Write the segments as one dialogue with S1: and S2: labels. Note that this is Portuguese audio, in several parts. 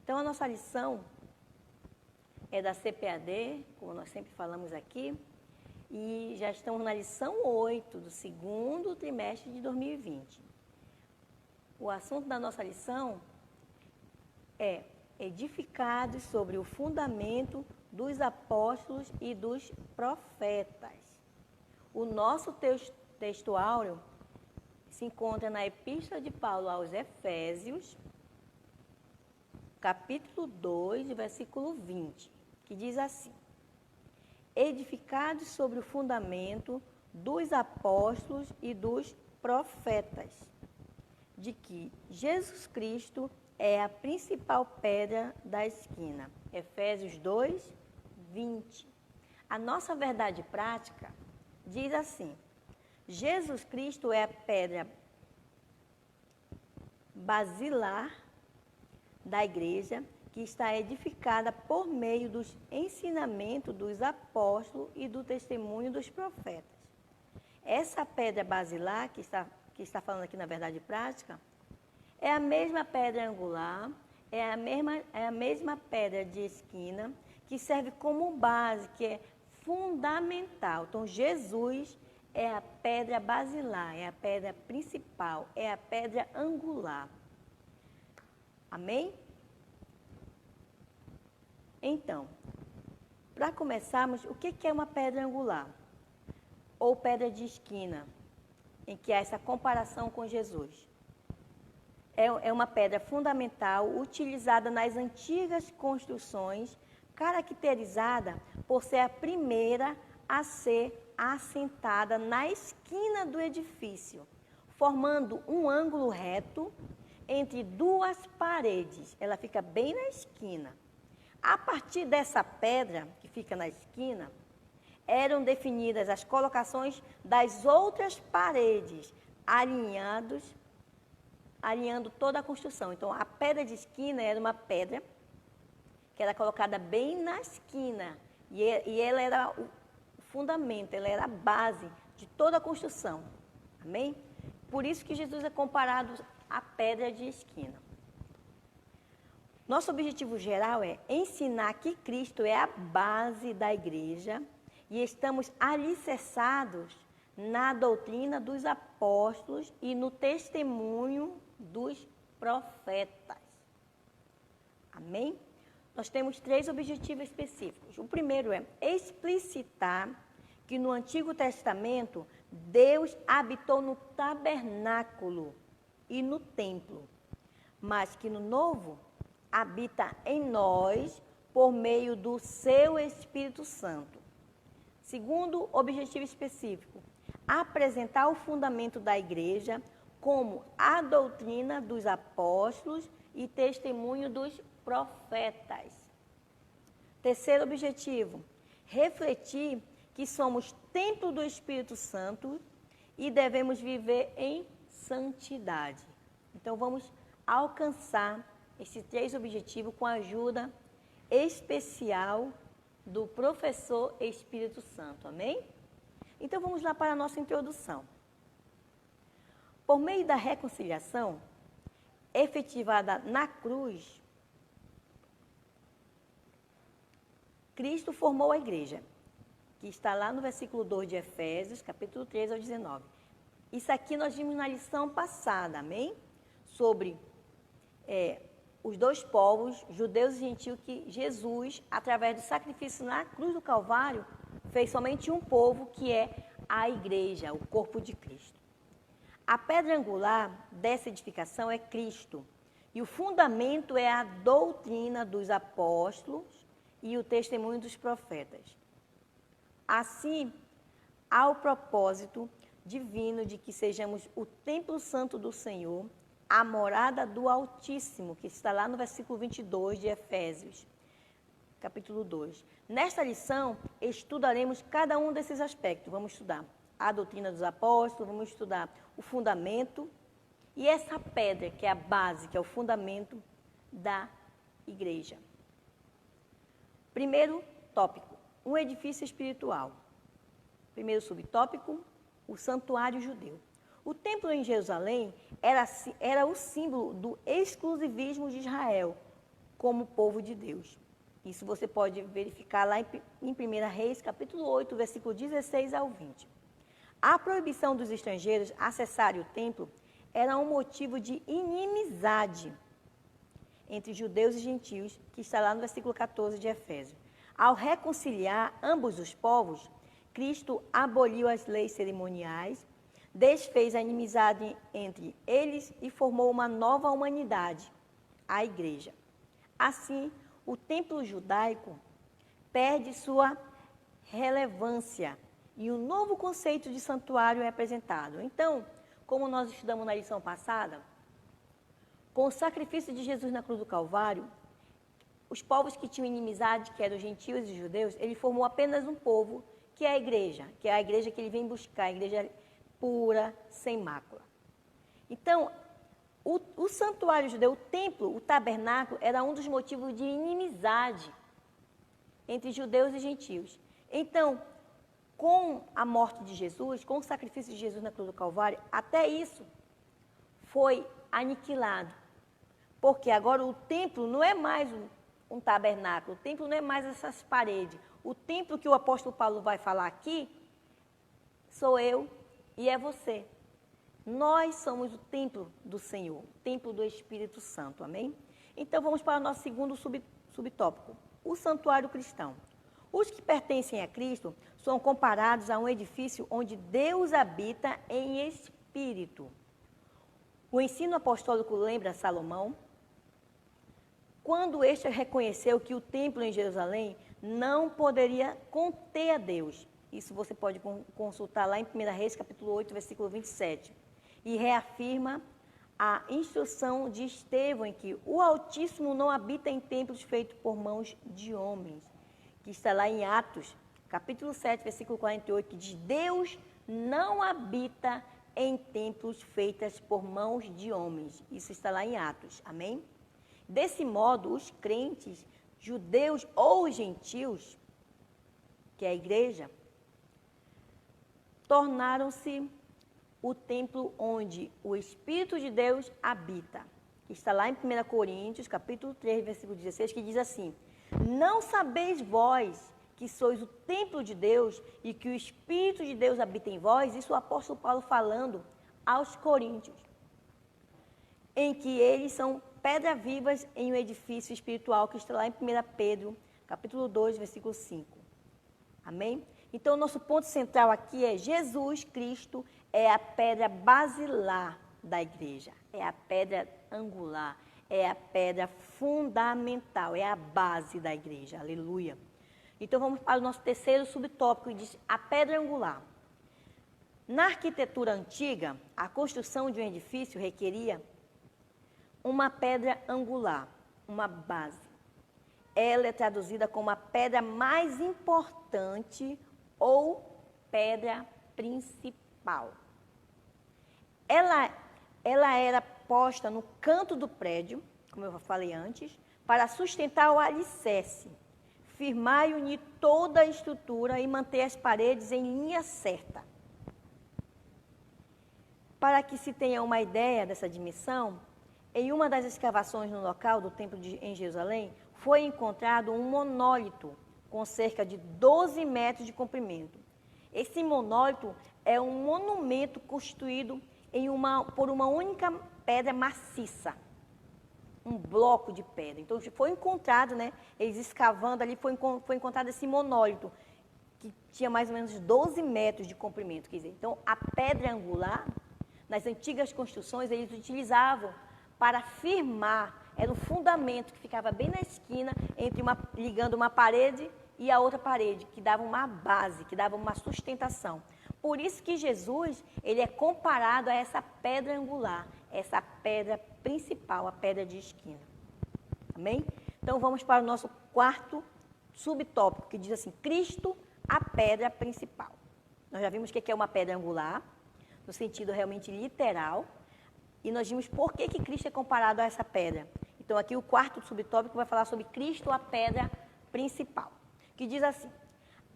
S1: Então, a nossa lição é da CPAD, como nós sempre falamos aqui, e já estamos na lição 8 do segundo trimestre de 2020. O assunto da nossa lição é edificados sobre o fundamento dos apóstolos e dos profetas. O nosso texto áureo se encontra na Epístola de Paulo aos Efésios, capítulo 2, versículo 20, que diz assim: edificados sobre o fundamento dos apóstolos e dos profetas, de que Jesus Cristo é a principal pedra da esquina. Efésios 2, 20. A nossa verdade prática diz assim: Jesus Cristo é a pedra basilar da igreja, que está edificada por meio dos ensinamentos dos apóstolos e do testemunho dos profetas. Essa pedra basilar, que está falando aqui na verdade prática, é a mesma pedra angular, é a mesma pedra de esquina, que serve como base, que é fundamental. Então, Jesus é a pedra basilar, é a pedra principal, é a pedra angular. Amém? Então, para começarmos, o que é uma pedra angular? Ou pedra de esquina, em que há essa comparação com Jesus. É uma pedra fundamental utilizada nas antigas construções, caracterizada por ser a primeira a ser assentada na esquina do edifício, formando um ângulo reto entre duas paredes. Ela fica bem na esquina. A partir dessa pedra, que fica na esquina, eram definidas as colocações das outras paredes, alinhando toda a construção. Então, a pedra de esquina era uma pedra que era colocada bem na esquina, e ela era o fundamento, ela era a base de toda a construção. Amém? Por isso que Jesus é comparado à pedra de esquina. Nosso objetivo geral é ensinar que Cristo é a base da igreja e estamos alicerçados na doutrina dos apóstolos e no testemunho dos profetas. Amém? Nós temos 3 objetivos específicos. O primeiro é explicitar que no Antigo Testamento Deus habitou no tabernáculo e no templo, mas que no Novo habita em nós por meio do seu Espírito Santo. Segundo objetivo específico, apresentar o fundamento da igreja como a doutrina dos apóstolos e testemunho dos profetas. Terceiro objetivo, refletir que somos templo do Espírito Santo e devemos viver em santidade. Então, vamos alcançar esses 3 objetivos com a ajuda especial do professor Espírito Santo. Amém? Então, vamos lá para a nossa introdução. Por meio da reconciliação, efetivada na cruz, Cristo formou a igreja, que está lá no versículo 2 de Efésios, capítulo 3 ao 19. Isso aqui nós vimos na lição passada, amém? Sobre os 2 povos, judeus e gentios, que Jesus, através do sacrifício na cruz do Calvário, fez somente um povo, que é a igreja, o corpo de Cristo. A pedra angular dessa edificação é Cristo, e o fundamento é a doutrina dos apóstolos e o testemunho dos profetas. Assim, há o propósito divino de que sejamos o templo santo do Senhor, a morada do Altíssimo, que está lá no versículo 22 de Efésios, capítulo 2. Nesta lição, estudaremos cada um desses aspectos. Vamos estudar a doutrina dos apóstolos, vamos estudar o fundamento e essa pedra, que é a base, que é o fundamento da igreja. Primeiro tópico, um edifício espiritual. Primeiro subtópico, o santuário judeu. O templo em Jerusalém era o símbolo do exclusivismo de Israel, como povo de Deus. Isso você pode verificar lá em 1 Reis, capítulo 8, versículo 16 ao 20. A proibição dos estrangeiros acessarem o templo era um motivo de inimizade entre judeus e gentios, que está lá no versículo 14 de Efésios. Ao reconciliar ambos os povos, Cristo aboliu as leis cerimoniais, desfez a inimizade entre eles e formou uma nova humanidade, a igreja. Assim, o templo judaico perde sua relevância e um novo conceito de santuário é apresentado. Então, como nós estudamos na lição passada, com o sacrifício de Jesus na cruz do Calvário, os povos que tinham inimizade, que eram os gentios e os judeus, ele formou apenas um povo, que é a igreja que ele vem buscar, a igreja pura, sem mácula. Então, o santuário judeu, o templo, o tabernáculo, era um dos motivos de inimizade entre judeus e gentios. Então, com a morte de Jesus, com o sacrifício de Jesus na cruz do Calvário, até isso foi aniquilado. Porque agora o templo não é mais um tabernáculo, o templo não é mais essas paredes. O templo que o apóstolo Paulo vai falar aqui, sou eu e é você. Nós somos o templo do Senhor, o templo do Espírito Santo, amém? Então vamos para o nosso segundo subtópico, o santuário cristão. Os que pertencem a Cristo são comparados a um edifício onde Deus habita em espírito. O ensino apostólico lembra Salomão, quando este reconheceu que o templo em Jerusalém não poderia conter a Deus. Isso você pode consultar lá em 1 Reis, capítulo 8, versículo 27. E reafirma a instrução de Estevão em que o Altíssimo não habita em templos feitos por mãos de homens. Que está lá em Atos, capítulo 7, versículo 48, que diz: Deus não habita em templos feitos por mãos de homens. Isso está lá em Atos, amém? Desse modo, os crentes, judeus ou gentios, que é a igreja, tornaram-se o templo onde o Espírito de Deus habita. Está lá em 1 Coríntios, capítulo 3, versículo 16, que diz assim: Não sabeis vós que sois o templo de Deus e que o Espírito de Deus habita em vós? Isso o apóstolo Paulo falando aos coríntios, em que eles são pedras vivas em um edifício espiritual, que está lá em 1 Pedro, capítulo 2, versículo 5. Amém? Então, o nosso ponto central aqui é Jesus Cristo é a pedra basilar da igreja, é a pedra angular, é a pedra fundamental, é a base da igreja, aleluia. Então, vamos para o nosso terceiro subtópico, que diz a pedra angular. Na arquitetura antiga, a construção de um edifício requeria uma pedra angular, uma base. Ela é traduzida como a pedra mais importante ou pedra principal. Ela era posta no canto do prédio, como eu falei antes, para sustentar o alicerce, firmar e unir toda a estrutura e manter as paredes em linha certa. Para que se tenha uma ideia dessa dimensão, em uma das escavações no local do templo em Jerusalém, foi encontrado um monólito com cerca de 12 metros de comprimento. Esse monólito é um monumento construído por uma única pedra maciça, um bloco de pedra. Então, foi encontrado, né, eles escavando ali, foi encontrado esse monólito, que tinha mais ou menos 12 metros de comprimento. Quer dizer, então, a pedra angular, nas antigas construções, eles utilizavam para firmar, era um fundamento que ficava bem na esquina, ligando uma parede e a outra parede, que dava uma base, que dava uma sustentação. Por isso que Jesus, ele é comparado a essa pedra angular, essa pedra principal, a pedra de esquina. Amém? Então, vamos para o nosso quarto subtópico, que diz assim: Cristo, a pedra principal. Nós já vimos o que é uma pedra angular, no sentido realmente literal, e nós vimos por que Cristo é comparado a essa pedra. Então, aqui o quarto subtópico vai falar sobre Cristo, a pedra principal, que diz assim: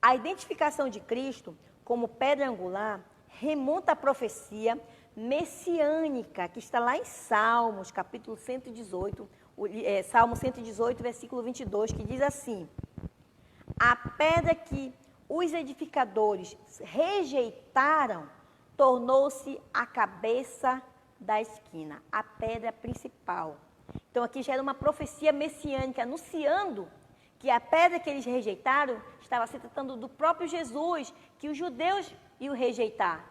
S1: a identificação de Cristo como pedra angular remonta à profecia messiânica, que está lá em Salmos, capítulo 118, Salmo 118, versículo 22, que diz assim: a pedra que os edificadores rejeitaram tornou-se a cabeça da esquina, a pedra principal. Então aqui já era uma profecia messiânica, anunciando que a pedra que eles rejeitaram estava se tratando do próprio Jesus, que os judeus iam rejeitar,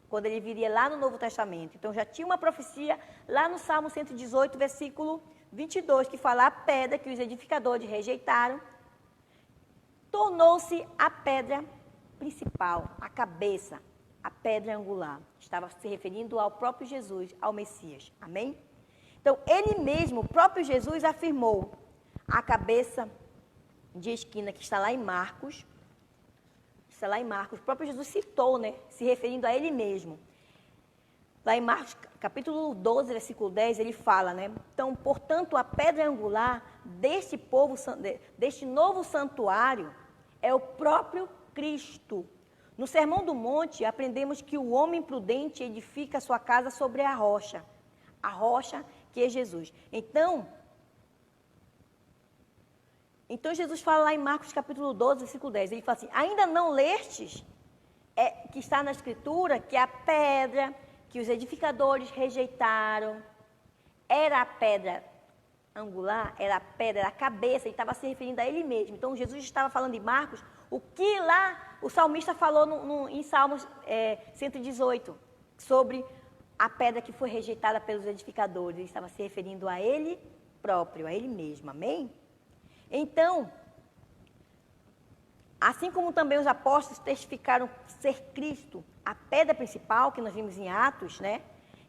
S1: quando ele viria lá no Novo Testamento. Então já tinha uma profecia lá no Salmo 118, versículo 22, que fala: a pedra que os edificadores rejeitaram tornou-se a pedra principal, a cabeça, a pedra angular. Estava se referindo ao próprio Jesus, ao Messias. Amém? Então, ele mesmo, o próprio Jesus, afirmou a cabeça de esquina, que está lá em Marcos. Está lá em Marcos. O próprio Jesus citou, né? Se referindo a ele mesmo. Lá em Marcos, capítulo 12, versículo 10, ele fala, né? Então, portanto, a pedra angular deste povo, deste novo santuário, é o próprio Cristo. No Sermão do Monte, aprendemos que o homem prudente edifica sua casa sobre a rocha que é Jesus. Então Jesus fala lá em Marcos capítulo 12, versículo 10, ele fala assim: ainda não lestes, que está na Escritura, que a pedra que os edificadores rejeitaram era a pedra angular, era a pedra, era a cabeça, ele estava se referindo a ele mesmo. Então Jesus estava falando em Marcos o que lá o salmista falou em Salmos 118, sobre a pedra que foi rejeitada pelos edificadores. Ele estava se referindo a ele próprio, a ele mesmo, amém? Então, assim como também os apóstolos testificaram ser Cristo a pedra principal, que nós vimos em Atos, né?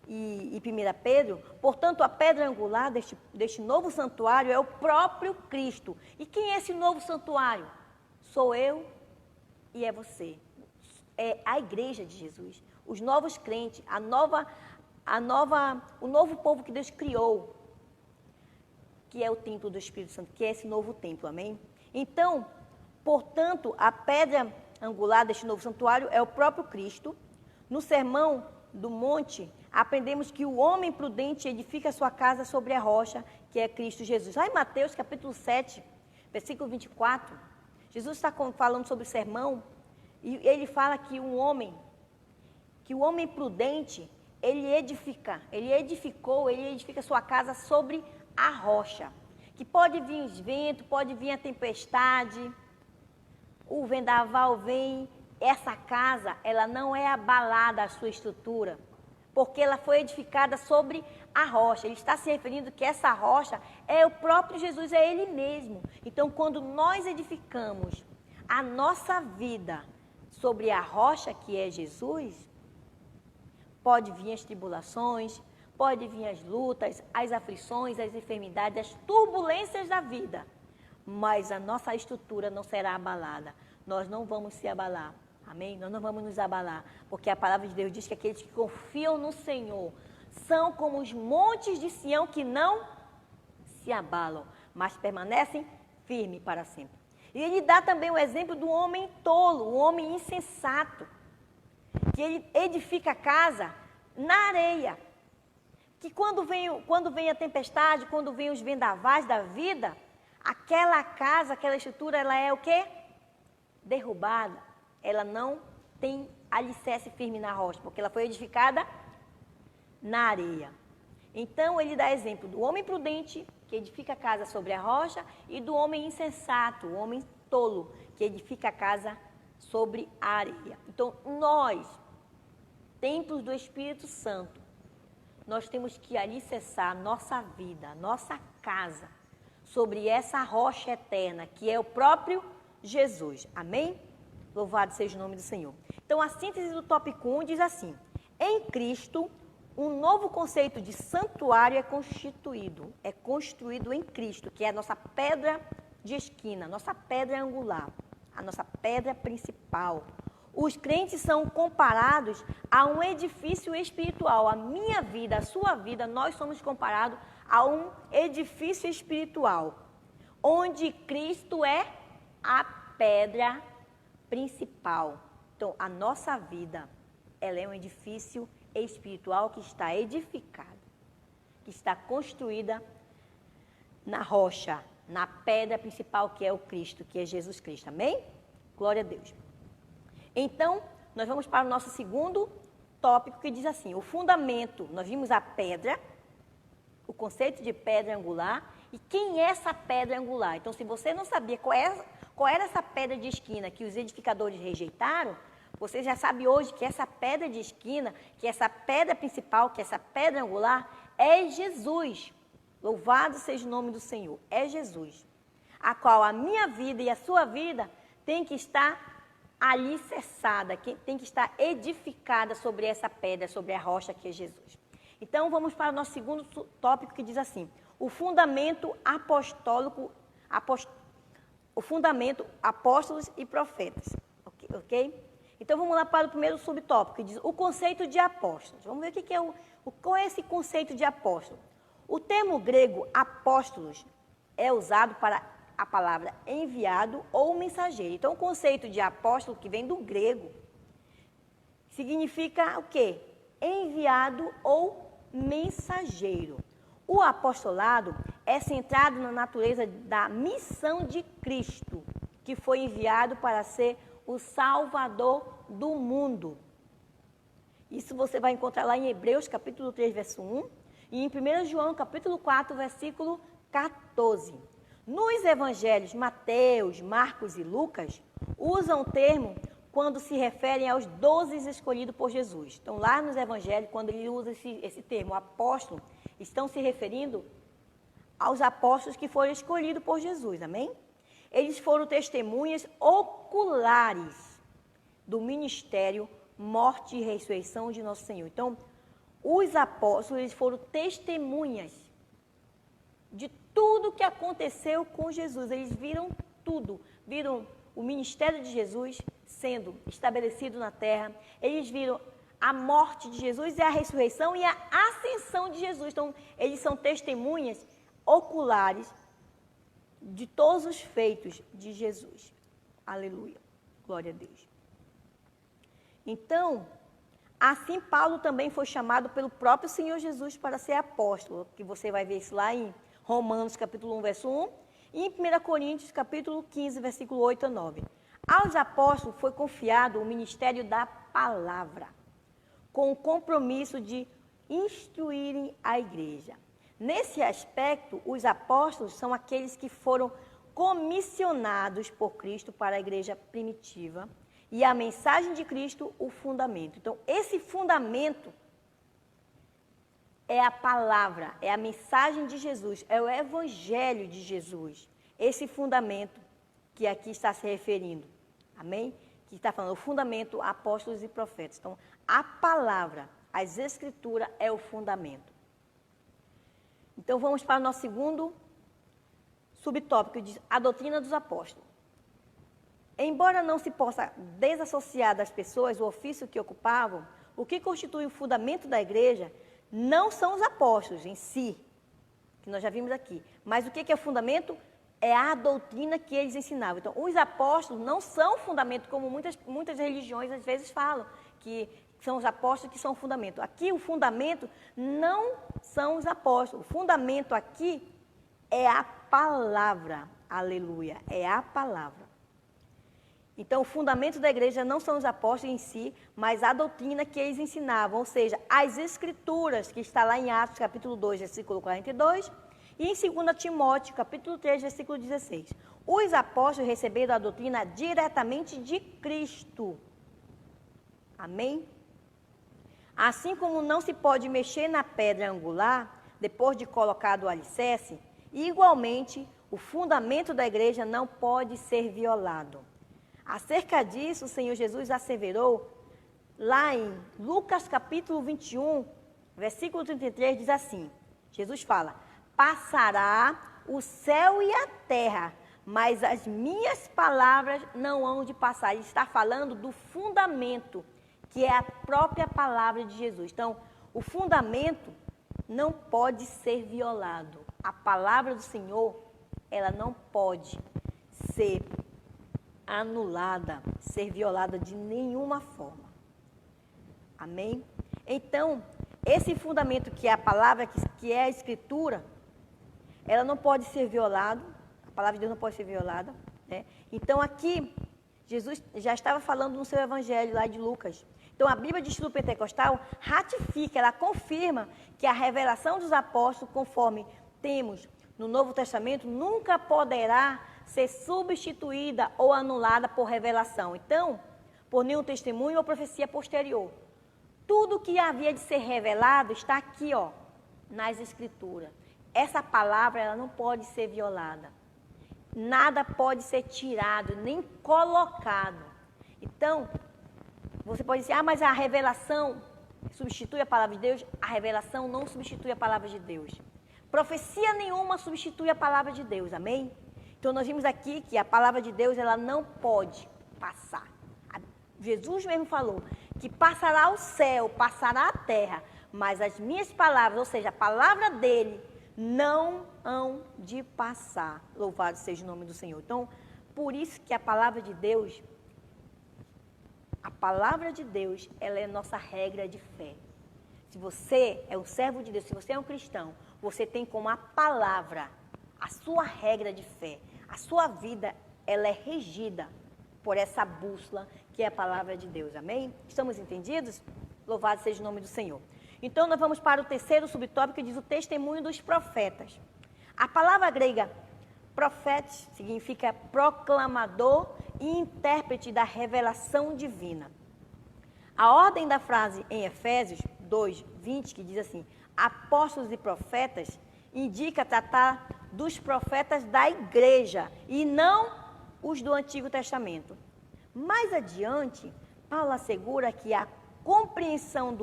S1: E 1 Pedro, portanto, a pedra angular deste novo santuário é o próprio Cristo. E quem é esse novo santuário? Sou eu e é você. É a igreja de Jesus, os novos crentes, o novo povo que Deus criou, que é o templo do Espírito Santo, que é esse novo templo, amém? Então, portanto, a pedra angular deste novo santuário é o próprio Cristo. No Sermão do Monte, aprendemos que o homem prudente edifica sua casa sobre a rocha, que é Cristo Jesus. Lá em Mateus, capítulo 7, versículo 24, Jesus está falando sobre o sermão, e ele fala que o homem prudente, ele edifica sua casa sobre a rocha. Que pode vir os ventos, pode vir a tempestade, o vendaval vem, essa casa, ela não é abalada, a sua estrutura, porque ela foi edificada sobre a rocha. Ele está se referindo que essa rocha é o próprio Jesus, é Ele mesmo. Então, quando nós edificamos a nossa vida sobre a rocha que é Jesus, pode vir as tribulações, pode vir as lutas, as aflições, as enfermidades, as turbulências da vida, mas a nossa estrutura não será abalada. Nós não vamos se abalar, amém? Nós não vamos nos abalar, porque a palavra de Deus diz que aqueles que confiam no Senhor são como os montes de Sião que não se abalam, mas permanecem firmes para sempre. E ele dá também o exemplo do homem tolo, o homem insensato, que ele edifica a casa na areia. Que quando vem a tempestade, quando vem os vendavais da vida, aquela casa, aquela estrutura, ela é o quê? Derrubada. Ela não tem alicerce firme na rocha, porque ela foi edificada na areia. Então, ele dá exemplo do homem prudente, que edifica a casa sobre a rocha, e do homem insensato, o homem tolo, que edifica a casa sobre a areia. Então, nós, templos do Espírito Santo, nós temos que alicerçar nossa vida, nossa casa, sobre essa rocha eterna, que é o próprio Jesus. Amém? Louvado seja o nome do Senhor. Então, a síntese do tópico 1 diz assim: em Cristo, um novo conceito de santuário é construído em Cristo, que é a nossa pedra de esquina, nossa pedra angular, a nossa pedra principal. Os crentes são comparados a um edifício espiritual. A minha vida, a sua vida, nós somos comparados a um edifício espiritual, onde Cristo é a pedra principal. Então, a nossa vida, ela é um edifício espiritual que está edificado, que está construída na rocha, na pedra principal que é o Cristo, que é Jesus Cristo. Amém? Glória a Deus. Então, nós vamos para o nosso segundo tópico que diz assim, o fundamento, nós vimos a pedra, o conceito de pedra angular, e quem é essa pedra angular? Então, se você não sabia qual era essa pedra de esquina que os edificadores rejeitaram, você já sabe hoje que essa pedra de esquina, que essa pedra principal, que essa pedra angular é Jesus. Louvado seja o nome do Senhor, é Jesus. A qual a minha vida e a sua vida tem que estar alicerçada, tem que estar edificada sobre essa pedra, sobre a rocha que é Jesus. Então, vamos para o nosso segundo tópico que diz assim, o fundamento apostólico, o fundamento apóstolos e profetas, ok? Então, vamos lá para o primeiro subtópico, que diz o conceito de apóstolos. Vamos ver o que é qual é esse conceito de apóstolo. O termo grego apóstolos é usado para a palavra enviado ou mensageiro. Então, o conceito de apóstolo, que vem do grego, significa o quê? Enviado ou mensageiro. O apostolado é centrado na natureza da missão de Cristo, que foi enviado para ser o Salvador do mundo. Isso você vai encontrar lá em Hebreus, capítulo 3, verso 1, e em 1 João, capítulo 4, versículo 14. Nos evangelhos Mateus, Marcos e Lucas, usam o termo quando se referem aos 12 escolhidos por Jesus. Então, lá nos evangelhos, quando ele usa esse termo apóstolo, estão se referindo aos apóstolos que foram escolhidos por Jesus, amém? Eles foram testemunhas oculares do ministério, morte e ressurreição de nosso Senhor. Então, os apóstolos eles foram testemunhas de tudo que aconteceu com Jesus. Eles viram tudo, viram o ministério de Jesus sendo estabelecido na terra, eles viram a morte de Jesus e a ressurreição e a ascensão de Jesus. Então, eles são testemunhas oculares de todos os feitos de Jesus. Aleluia. Glória a Deus. Então, assim Paulo também foi chamado pelo próprio Senhor Jesus para ser apóstolo, que você vai ver isso lá em Romanos capítulo 1, verso 1, e em 1 Coríntios capítulo 15, versículo 8 a 9. Aos apóstolos foi confiado o ministério da palavra, com o compromisso de instruírem a igreja. Nesse aspecto, os apóstolos são aqueles que foram comissionados por Cristo para a igreja primitiva e a mensagem de Cristo, o fundamento. Então, esse fundamento é a palavra, é a mensagem de Jesus, é o evangelho de Jesus. Esse fundamento que aqui está se referindo, amém? Que está falando o fundamento, apóstolos e profetas. Então, a palavra, as escrituras é o fundamento. Então, vamos para o nosso segundo subtópico, que diz a doutrina dos apóstolos. Embora não se possa desassociar das pessoas o ofício que ocupavam, o que constitui o fundamento da igreja não são os apóstolos em si, que nós já vimos aqui. Mas o que é o fundamento? É a doutrina que eles ensinavam. Então, os apóstolos não são fundamento, como muitas religiões às vezes falam, que são os apóstolos que são o fundamento. Aqui o fundamento não são os apóstolos. O fundamento aqui é a palavra. Aleluia. É a palavra. Então, o fundamento da igreja não são os apóstolos em si, mas a doutrina que eles ensinavam, ou seja, as escrituras, que está lá em Atos, capítulo 2, versículo 42, e em 2 Timóteo, capítulo 3, versículo 16. Os apóstolos receberam a doutrina diretamente de Cristo. Amém? Assim como não se pode mexer na pedra angular, depois de colocado o alicerce, igualmente, o fundamento da igreja não pode ser violado. Acerca disso, o Senhor Jesus asseverou, lá em Lucas capítulo 21, versículo 33, diz assim, Jesus fala, passará o céu e a terra, mas as minhas palavras não hão de passar. Ele está falando do fundamento, que é a própria palavra de Jesus. Então, o fundamento não pode ser violado. A palavra do Senhor, ela não pode ser anulada, ser violada de nenhuma forma. Amém? Então, esse fundamento que é a palavra, que é a escritura, ela não pode ser violada, a palavra de Deus não pode ser violada, né? Então aqui, Jesus já estava falando no seu evangelho lá de Lucas. Então a Bíblia de Estudo Pentecostal ratifica, ela confirma que a revelação dos apóstolos, conforme temos no Novo Testamento, nunca poderá ser substituída ou anulada por revelação. Então, por nenhum testemunho ou profecia posterior. Tudo que havia de ser revelado está aqui, ó, nas Escrituras. Essa palavra, ela não pode ser violada. Nada pode ser tirado, nem colocado. Então, você pode dizer, mas a revelação substitui a palavra de Deus? A revelação não substitui a palavra de Deus. Profecia nenhuma substitui a palavra de Deus, amém? Então, nós vimos aqui que a palavra de Deus, ela não pode passar. Jesus mesmo falou que passará o céu, passará a terra, mas as minhas palavras, ou seja, a palavra dele, não hão de passar. Louvado seja o nome do Senhor. Então, por isso que a palavra de Deus, ela é nossa regra de fé. Se você é um servo de Deus, se você é um cristão, você tem como a palavra, a sua regra de fé. A sua vida, ela é regida por essa bússola que é a palavra de Deus. Amém? Estamos entendidos? Louvado seja o nome do Senhor. Então, nós vamos para o terceiro subtópico, que diz o testemunho dos profetas. A palavra grega profetes significa proclamador e intérprete da revelação divina. A ordem da frase em Efésios 2, 20, que diz assim, apóstolos e profetas, indica tratar dos profetas da igreja e não os do Antigo Testamento. Mais adiante, Paulo assegura que a compreensão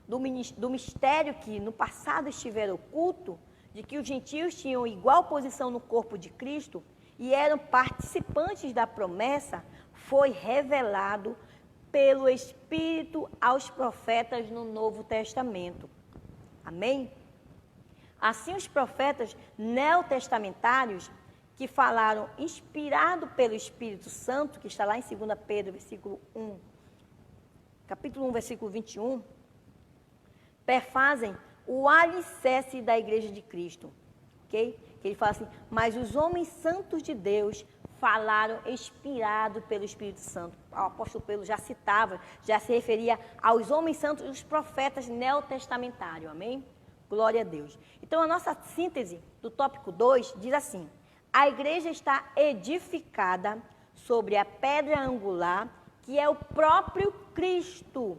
S1: do mistério que no passado estivera oculto, de que os gentios tinham igual posição no corpo de Cristo e eram participantes da promessa, foi revelado pelo Espírito aos profetas no Novo Testamento. Amém? Assim, os profetas neotestamentários que falaram inspirado pelo Espírito Santo, que está lá em 2 Pedro, capítulo 1, versículo 21, perfazem o alicerce da igreja de Cristo, ok? Que ele fala assim, mas os homens santos de Deus falaram inspirado pelo Espírito Santo. O apóstolo Pedro já citava, já se referia aos homens santos, os profetas neotestamentários, amém? Glória a Deus. Então, a nossa síntese do tópico 2 diz assim, a igreja está edificada sobre a pedra angular, que é o próprio Cristo.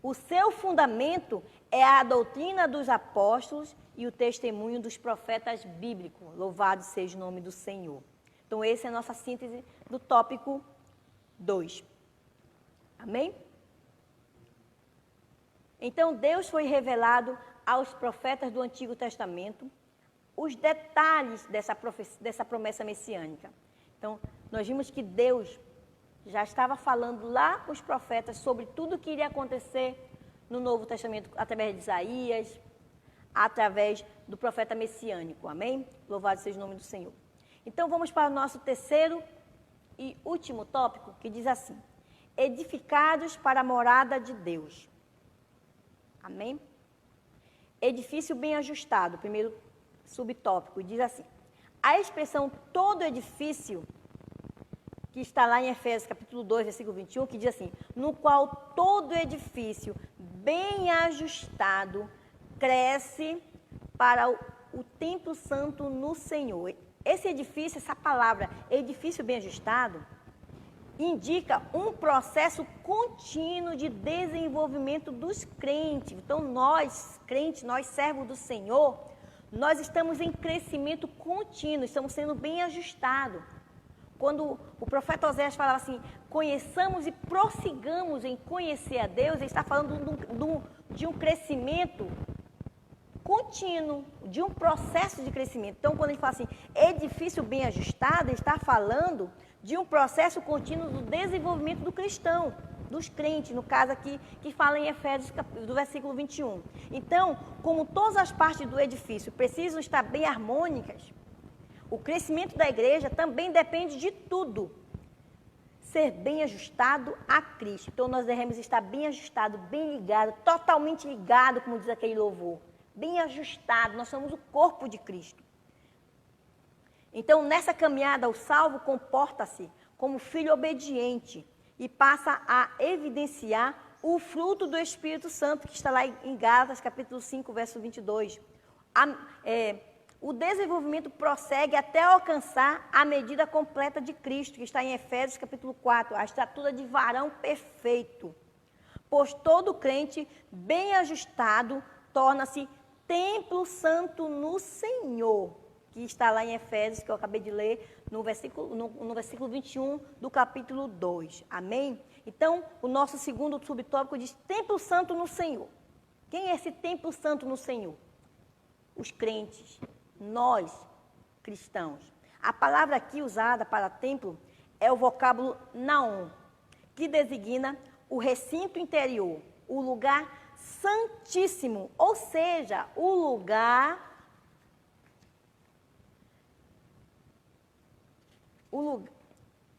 S1: O seu fundamento é a doutrina dos apóstolos e o testemunho dos profetas bíblicos. Louvado seja o nome do Senhor. Então, essa é a nossa síntese do tópico 2. Amém? Então, Deus foi revelado aos profetas do Antigo Testamento os detalhes dessa promessa messiânica. Então, nós vimos que Deus já estava falando lá com os profetas sobre tudo o que iria acontecer no Novo Testamento, através de Isaías, através do profeta messiânico. Amém? Louvado seja o nome do Senhor. Então, vamos para o nosso terceiro e último tópico, que diz assim, edificados para a morada de Deus. Amém? Edifício bem ajustado, primeiro subtópico, diz assim, a expressão todo edifício, que está lá em Efésios capítulo 2, versículo 21, que diz assim, no qual todo edifício bem ajustado cresce para o templo santo no Senhor. Esse edifício, essa palavra, edifício bem ajustado, indica um processo contínuo de desenvolvimento dos crentes. Então, nós, crentes, nós servos do Senhor, nós estamos em crescimento contínuo, estamos sendo bem ajustados. Quando o profeta Oséias falava assim, conheçamos e prossigamos em conhecer a Deus, ele está falando de um crescimento contínuo, de um processo de crescimento. Então, quando ele fala assim, edifício bem ajustado, ele está falando de um processo contínuo do desenvolvimento do cristão, dos crentes, no caso aqui, que fala em Efésios, do versículo 21. Então, como todas as partes do edifício precisam estar bem harmônicas, o crescimento da igreja também depende de tudo. Ser bem ajustado a Cristo. Então, nós devemos estar bem ajustado, bem ligado, totalmente ligado, como diz aquele louvor. bem ajustado, nós somos o corpo de Cristo. Então, nessa caminhada, o salvo comporta-se como filho obediente e passa a evidenciar o fruto do Espírito Santo, que está lá em Gálatas, capítulo 5, verso 22. O desenvolvimento prossegue até alcançar a medida completa de Cristo, que está em Efésios, capítulo 4, a estatura de varão perfeito. Pois todo crente bem ajustado torna-se templo santo no Senhor, que está lá em Efésios, que eu acabei de ler, no versículo 21 do capítulo 2. Amém? Então, o nosso segundo subtópico diz templo santo no Senhor. Quem é esse templo santo no Senhor? Os crentes, nós, cristãos. A palavra aqui usada para templo é o vocábulo naon, que designa o recinto interior, o lugar santíssimo, ou seja, o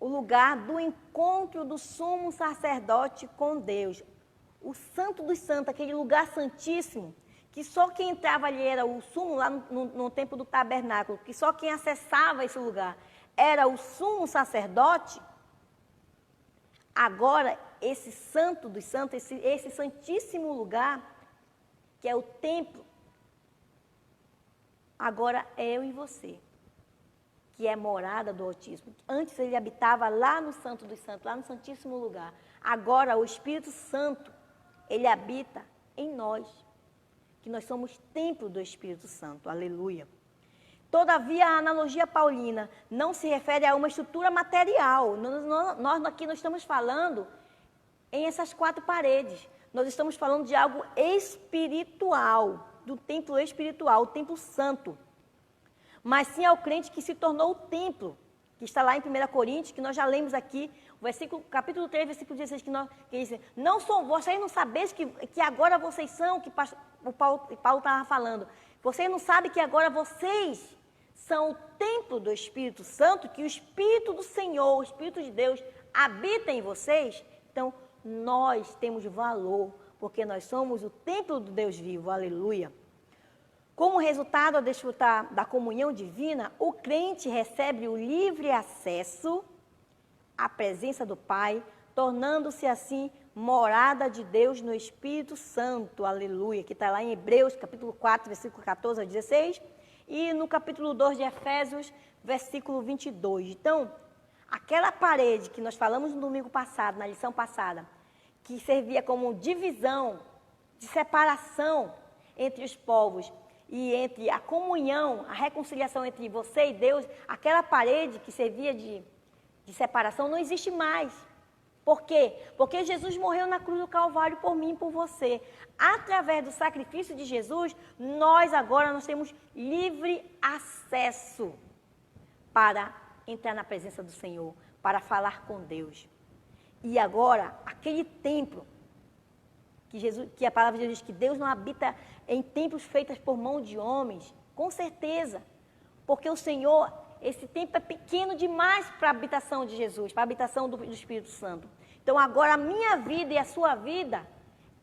S1: lugar do encontro do sumo sacerdote com Deus. O santo dos santos, aquele lugar santíssimo, que só quem entrava ali era o sumo, lá no templo do tabernáculo, que só quem acessava esse lugar era o sumo sacerdote. Agora, esse santo dos santos, esse santíssimo lugar, que é o templo, agora é eu e você, que é morada do Altíssimo. Antes ele habitava lá no Santo dos Santos, lá no Santíssimo Lugar. Agora o Espírito Santo, ele habita em nós, que nós somos templo do Espírito Santo. Aleluia. Todavia, a analogia paulina não se refere a uma estrutura material. Nós aqui não estamos falando em essas quatro paredes. Nós estamos falando de algo espiritual, do templo espiritual, o templo santo. Mas sim ao crente que se tornou o templo, que está lá em 1 Coríntios, que nós já lemos aqui, capítulo 3, versículo 16, que diz, vocês não sabeis que agora vocês são, que o Paulo estava falando, vocês não sabem que agora vocês são o templo do Espírito Santo, que o Espírito do Senhor, o Espírito de Deus, habita em vocês? Então, nós temos valor, porque nós somos o templo do Deus vivo, aleluia. Como resultado a desfrutar da comunhão divina, o crente recebe o livre acesso à presença do Pai, tornando-se assim morada de Deus no Espírito Santo, aleluia, que está lá em Hebreus, capítulo 4, versículo 14 a 16, e no capítulo 2 de Efésios, versículo 22. Então, aquela parede que nós falamos no domingo passado, na lição passada, que servia como divisão, de separação entre os povos e entre a comunhão, a reconciliação entre você e Deus, aquela parede que servia de separação não existe mais. Por quê? Porque Jesus morreu na cruz do Calvário por mim e por você. Através do sacrifício de Jesus, nós temos livre acesso para entrar na presença do Senhor, para falar com Deus. E agora, aquele templo, que a palavra de Deus diz que Deus não habita em templos feitos por mão de homens, com certeza, porque o Senhor, esse templo é pequeno demais para a habitação de Jesus, para a habitação do Espírito Santo. Então agora a minha vida e a sua vida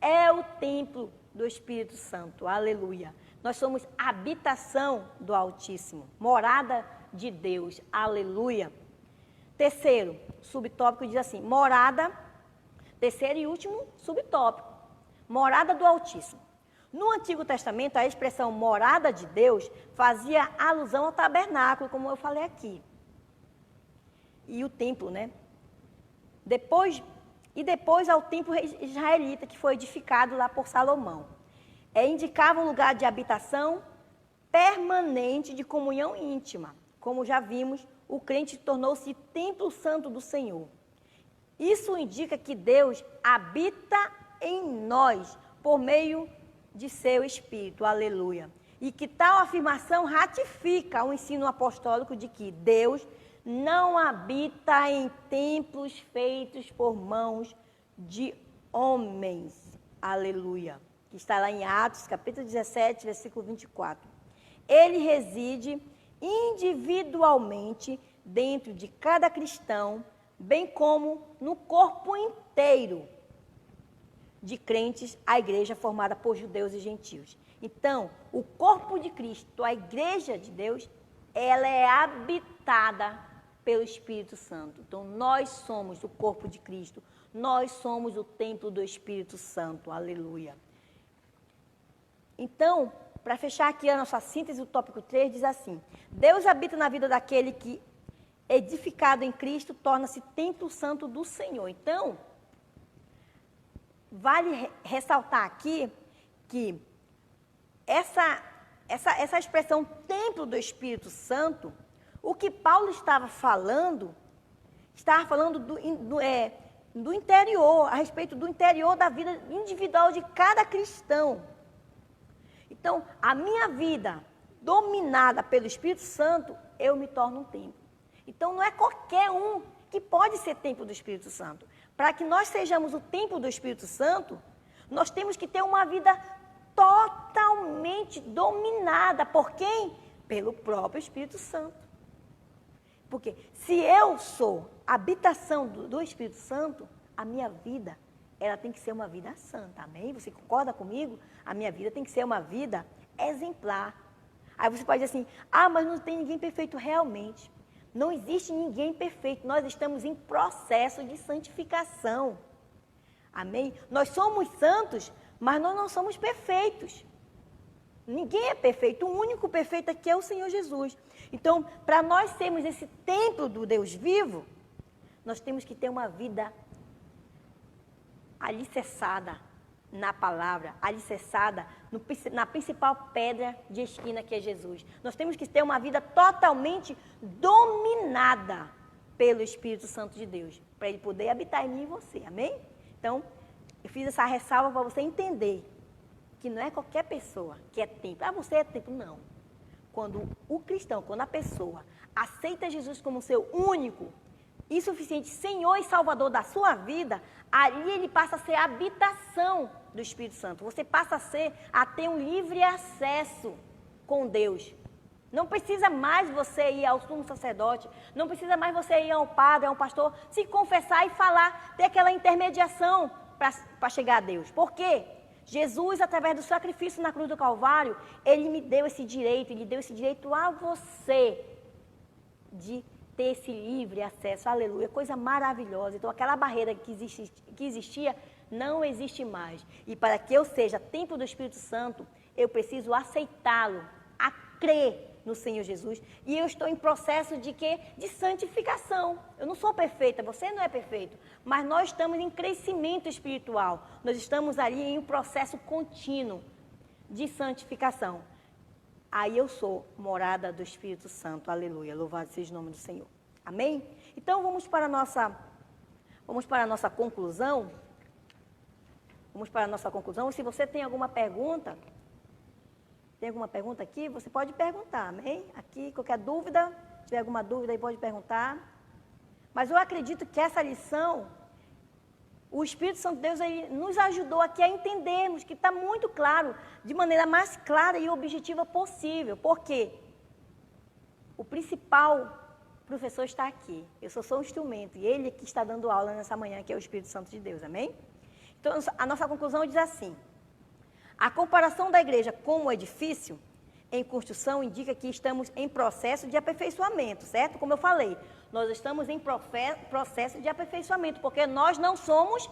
S1: é o templo do Espírito Santo, aleluia. Nós somos habitação do Altíssimo, morada de Deus, aleluia. Terceiro subtópico diz assim, terceiro e último subtópico, morada do Altíssimo. No Antigo Testamento, a expressão morada de Deus fazia alusão ao tabernáculo, como eu falei aqui. E o templo, né? Depois ao templo israelita, que foi edificado lá por Salomão. Indicava um lugar de habitação permanente de comunhão íntima. Como já vimos, o crente tornou-se templo santo do Senhor. Isso indica que Deus habita em nós por meio de seu Espírito, aleluia. E que tal afirmação ratifica o ensino apostólico de que Deus não habita em templos feitos por mãos de homens, aleluia. Que está lá em Atos, capítulo 17, versículo 24. Ele reside individualmente dentro de cada cristão, bem como no corpo inteiro de crentes, a igreja formada por judeus e gentios. Então, o corpo de Cristo, a igreja de Deus, ela é habitada pelo Espírito Santo. Então, nós somos o corpo de Cristo. Nós somos o templo do Espírito Santo. Aleluia. Então, para fechar aqui a nossa síntese, o tópico 3 diz assim: Deus habita na vida daquele que, edificado em Cristo, torna-se templo santo do Senhor. Então, vale ressaltar aqui que essa expressão templo do Espírito Santo, o que Paulo estava falando do interior, a respeito do interior da vida individual de cada cristão. Então, a minha vida dominada pelo Espírito Santo, eu me torno um templo. Então, não é qualquer um que pode ser templo do Espírito Santo. Para que nós sejamos o templo do Espírito Santo, nós temos que ter uma vida totalmente dominada por quem? Pelo próprio Espírito Santo. Porque se eu sou a habitação do Espírito Santo, a minha vida, ela tem que ser uma vida santa, amém? Você concorda comigo? A minha vida tem que ser uma vida exemplar. Aí você pode dizer assim, mas não tem ninguém perfeito realmente. Não existe ninguém perfeito, nós estamos em processo de santificação. Amém? Nós somos santos, mas nós não somos perfeitos. Ninguém é perfeito, o único perfeito aqui é o Senhor Jesus. Então, para nós sermos esse templo do Deus vivo, nós temos que ter uma vida alicerçada na palavra, alicerçada na principal pedra de esquina que é Jesus. Nós temos que ter uma vida totalmente dominada pelo Espírito Santo de Deus, para Ele poder habitar em mim e você, amém? Então, eu fiz essa ressalva para você entender que não é qualquer pessoa que é templo. Você é templo, não. Quando o cristão, quando a pessoa aceita Jesus como seu único e suficiente Senhor e Salvador da sua vida, ali ele passa a ser a habitação do Espírito Santo. Você passa a ter um livre acesso com Deus. Não precisa mais você ir ao sumo sacerdote, não precisa mais você ir ao padre, ao pastor, se confessar e falar, ter aquela intermediação para chegar a Deus. Por quê? Jesus, através do sacrifício na cruz do Calvário, Ele me deu esse direito, Ele deu esse direito a você de ter esse livre acesso, aleluia, coisa maravilhosa. Então, aquela barreira que existia, não existe mais. E para que eu seja templo do Espírito Santo, eu preciso aceitá-lo, a crer no Senhor Jesus. E eu estou em processo de quê? De santificação. Eu não sou perfeita, você não é perfeito, mas nós estamos em crescimento espiritual. Nós estamos ali em um processo contínuo de santificação. Aí eu sou morada do Espírito Santo, aleluia, louvado seja o nome do Senhor. Amém? Então vamos para a nossa conclusão. Vamos para a nossa conclusão. Se você tem alguma pergunta aqui, você pode perguntar, amém? Aqui, qualquer dúvida, se tiver alguma dúvida aí, pode perguntar. Mas eu acredito que essa lição, o Espírito Santo de Deus, ele nos ajudou aqui a entendermos que está muito claro, de maneira mais clara e objetiva possível. Por quê? O principal professor está aqui. Eu sou um instrumento e ele que está dando aula nessa manhã, que é o Espírito Santo de Deus, amém? Então, a nossa conclusão diz assim: a comparação da igreja com o edifício em construção indica que estamos em processo de aperfeiçoamento, certo? Como eu falei, nós estamos em processo de aperfeiçoamento, porque nós não somos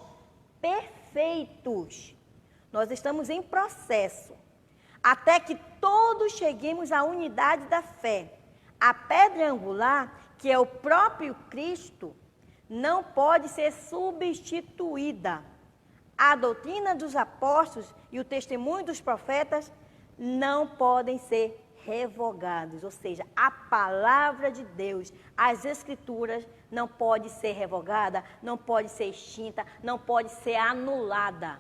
S1: perfeitos. Nós estamos em processo, até que todos cheguemos à unidade da fé. A pedra angular, que é o próprio Cristo, não pode ser substituída. A doutrina dos apóstolos e o testemunho dos profetas não podem ser revogados. Ou seja, a palavra de Deus, as escrituras, não pode ser revogada, não pode ser extinta, não pode ser anulada.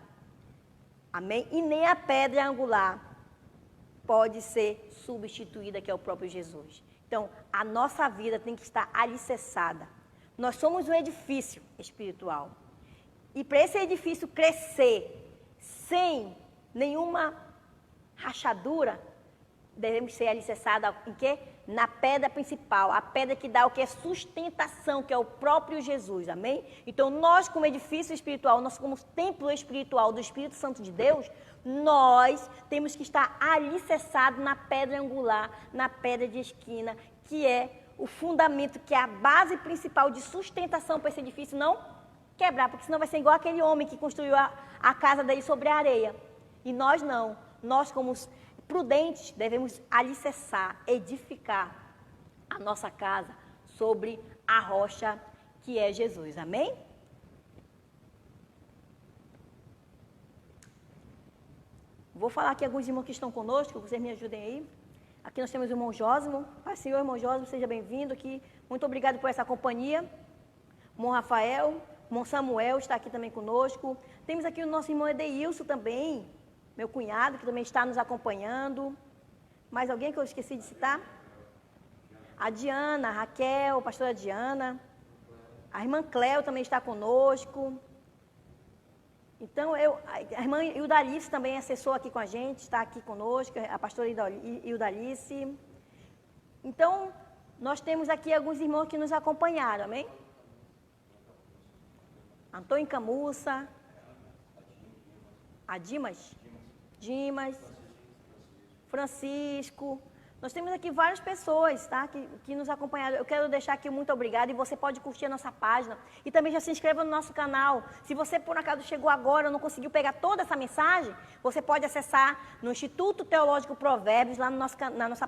S1: Amém? E nem a pedra angular pode ser substituída, que é o próprio Jesus. Então, a nossa vida tem que estar alicerçada. Nós somos um edifício espiritual. E para esse edifício crescer sem nenhuma rachadura, devemos ser alicerçados em quê? na pedra principal, a pedra que dá o que é sustentação, que é o próprio Jesus, amém? Então, nós como edifício espiritual, nós como templo espiritual do Espírito Santo de Deus, nós temos que estar alicerçados na pedra angular, na pedra de esquina, que é o fundamento, que é a base principal de sustentação para esse edifício não quebrar, porque senão vai ser igual aquele homem que construiu a casa dele sobre a areia. E nós não. Nós, como prudentes, devemos alicerçar, edificar a nossa casa sobre a rocha que é Jesus. Amém? Vou falar aqui alguns irmãos que estão conosco, vocês me ajudem aí. Aqui nós temos o irmão Jósimo. Pai, Senhor, irmão Jósimo, seja bem-vindo aqui. Muito obrigado por essa companhia. Irmão Rafael, irmão Samuel está aqui também conosco. Temos aqui o nosso irmão Edeilson também, meu cunhado, que também está nos acompanhando. Mais alguém que eu esqueci de citar? A Diana, a Raquel, a pastora Diana. A irmã Cléo também está conosco. Então, a irmã Ildalice também acessou aqui com a gente, está aqui conosco, a pastora Ildalice. Então, nós temos aqui alguns irmãos que nos acompanharam, amém? Antônio Camussa, a Dimas, Francisco. Nós temos aqui várias pessoas, tá, que nos acompanharam. Eu quero deixar aqui muito obrigado e você pode curtir a nossa página. E também já se inscreva no nosso canal. Se você, por acaso, chegou agora e não conseguiu pegar toda essa mensagem, você pode acessar no Instituto Teológico Provérbios, lá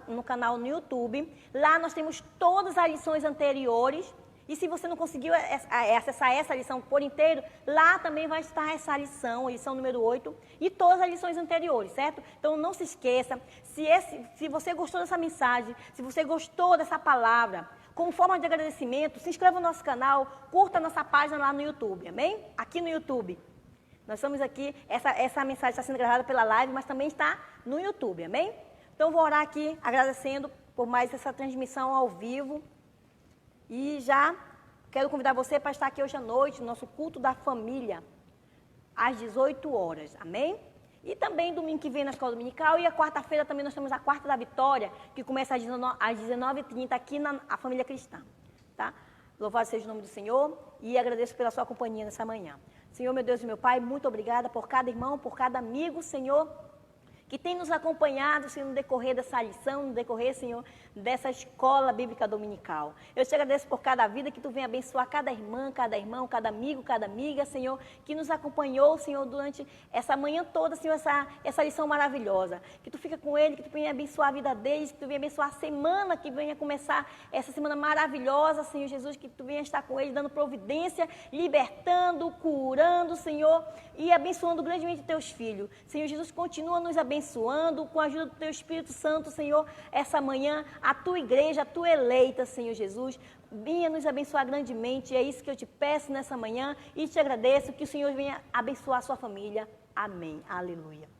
S1: no canal no YouTube. Lá nós temos todas as lições anteriores. E se você não conseguiu acessar essa lição por inteiro, lá também vai estar essa lição, a lição número 8, e todas as lições anteriores, certo? Então não se esqueça, se você gostou dessa mensagem, se você gostou dessa palavra, como forma de agradecimento, se inscreva no nosso canal, curta a nossa página lá no YouTube, amém? Aqui no YouTube. Nós estamos aqui, essa mensagem está sendo gravada pela live, mas também está no YouTube, amém? Então vou orar aqui agradecendo por mais essa transmissão ao vivo. E já quero convidar você para estar aqui hoje à noite, no nosso culto da família, às 18 horas, amém? E também domingo que vem na escola dominical e a quarta-feira também nós temos a Quarta da Vitória, que começa às 19h30 aqui na Família Cristã, tá? Louvado seja o nome do Senhor e agradeço pela sua companhia nessa manhã. Senhor, meu Deus e meu Pai, muito obrigada por cada irmão, por cada amigo, Senhor, que tem nos acompanhado, Senhor, no decorrer dessa lição, no decorrer, Senhor, dessa escola bíblica dominical. Eu te agradeço por cada vida, que Tu venha abençoar cada irmã, cada irmão, cada amigo, cada amiga, Senhor, que nos acompanhou, Senhor, durante essa manhã toda, Senhor, essa lição maravilhosa. Que Tu fica com ele, que Tu venha abençoar a vida deles, que Tu venha abençoar a semana que venha começar, essa semana maravilhosa, Senhor Jesus, que Tu venha estar com ele, dando providência, libertando, curando, Senhor, e abençoando grandemente Teus filhos. Senhor Jesus, continua nos abençoando, com a ajuda do Teu Espírito Santo, Senhor, essa manhã, a Tua igreja, a Tua eleita, Senhor Jesus, venha nos abençoar grandemente, é isso que eu te peço nessa manhã, e te agradeço, que o Senhor venha abençoar a sua família. Amém. Aleluia.